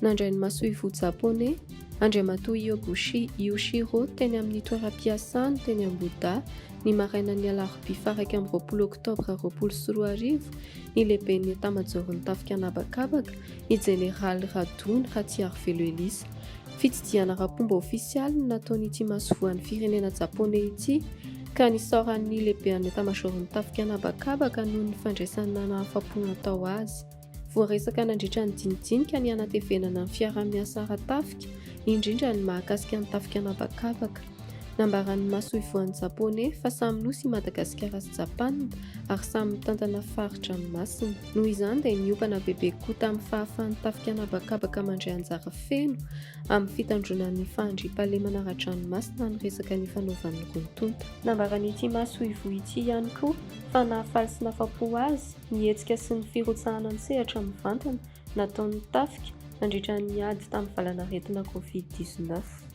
Nandray ny masoivody japonais Andriamatoa Yoshiro teny amin'ny toeram-piasany teny Amboda ny maraina ny alarobia faraka amin'ny 20 oktobra 2024 ny lehiben'ny etamajorony tafika anabakabaka ny jeneraly Radony Ratsiarivelo Elisa. Fitsidiana rapomba ofisialy nataony ity masovoan'ny firenena japonais ity ka nisaoran'ny lehiben'ny etamajorony tafika anabakabaka noho ny fandraisana nahafapo tao azy. Voaresaka nandritra ny dinidinika ny anatevenana ny fiarah-miasa ara-tafika indrindra ny mahakasika ny tafika anabakabaka. Nambaran'ny masoivoan'ny japonais fa samy nosy Madagasikara sy Japana ary samy mitantana faritra ny masina. Noho izany dia niopana bebe koa tamin'ny fahafahan'ny tafika anabakabaka mandray anjara feno amin'ny fitandronan'ny fahandriam-pahalemana ara-dranomasina ny resaka ny fanaovan'ny rontonta. Nambaran'ity masoivo ity ihany koa fa nahafaly sy nahafapo azy ny hetsika sy ny firotsahana ny sehatra mivantana nataon'ny tafika nandritra ny ady tamin'ny valanaretina COVID-19.